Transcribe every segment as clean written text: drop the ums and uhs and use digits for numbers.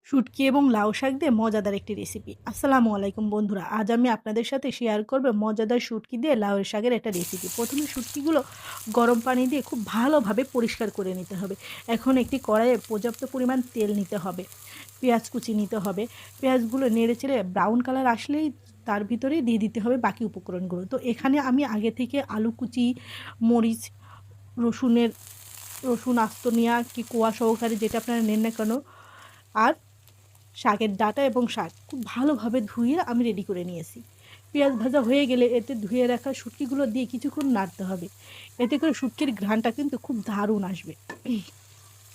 শুটকি এবং লাউ শাক দিয়ে মজাদার একটি রেসিপি। আসসালামু আলাইকুম বন্ধুরা, আজ আমি আপনাদের সাথে শেয়ার করব মজাদার শুটকি দিয়ে লাউয়ের শাকের একটা রেসিপি। প্রথমে শুটকিগুলো গরম পানি দিয়ে খুব ভালোভাবে পরিষ্কার করে নিতে হবে। এখন একটি কড়াইয়ে পর্যাপ্ত পরিমাণ তেল নিতে হবে, পেঁয়াজ কুচি নিতে হবে। পেঁয়াজগুলো নেড়ে চেড়ে ব্রাউন কালার আসলেই তার ভিতরেই দিয়ে দিতে হবে বাকি উপকরণগুলো। তো এখানে আমি আগে থেকে আলু কুচি, মরিচ, রসুনের রসুন আস্ত নেওয়া কি কোয়া সহকারে যেটা আপনারা নেন না কেন, আর শাকের ডাঁটা এবং শাক খুব ভালোভাবে ধুয়ে আমি রেডি করে নিয়েছি। পেঁয়াজ ভাজা হয়ে গেলে এতে ধুয়ে রাখা শুটকিগুলো দিয়ে কিছুক্ষণ নাড়তে হবে। এতে করে শুটকির ঘ্রাণটা কিন্তু খুব দারুণ আসবে।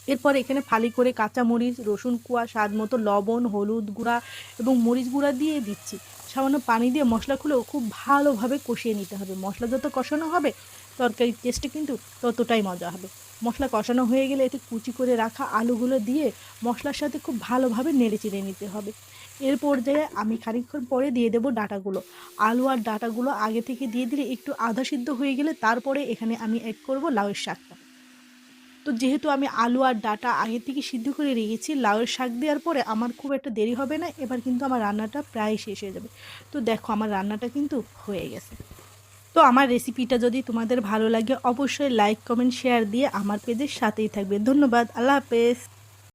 এরপর এখানে ফালি করে কাঁচামরিচ, রসুন কোয়া, স্বাদ মতো লবণ, হলুদ গুঁড়া এবং মরিচ গুঁড়া দিয়ে দিচ্ছি। সামান্য পানি দিয়ে মশলাগুলো খুব ভালোভাবে কষিয়ে নিতে হবে। মশলা যত কষানো হবে তরকারির টেস্টে কিন্তু ততটাই মজা হবে। মশলা কষানো হয়ে গেলে এতে কুচি করে রাখা আলুগুলো দিয়ে মশলার সাথে খুব ভালোভাবে নেড়ে চেড়ে নিতে হবে। এর পর্যায়ে আমি খানিকক্ষণ পরে দিয়ে দেবো ডাঁটাগুলো। আলু আর ডাঁটাগুলো আগে থেকে দিয়ে দিলে একটু আধা সিদ্ধ হয়ে গেলে তারপরে এখানে আমি অ্যাড করব লাউয়ের শাকটা। তো যেহেতু আমি আলু আর ডাঁটা আগে থেকে সিদ্ধ করে রেখেছি, লাউয়ের শাক দেওয়ার পরে আমার খুব একটা দেরি হবে না। এবার কিন্তু আমার রান্নাটা প্রায় শেষ হয়ে যাবে। তো দেখো আমার রান্নাটা কিন্তু হয়ে গেছে। তো আমার রেসিপিটা যদি তোমাদের ভালো লাগে অবশ্যই লাইক, কমেন্ট, শেয়ার দিয়ে আমার পেজের সাথেই থাকবে। ধন্যবাদ। আল্লাহ হাফেজ।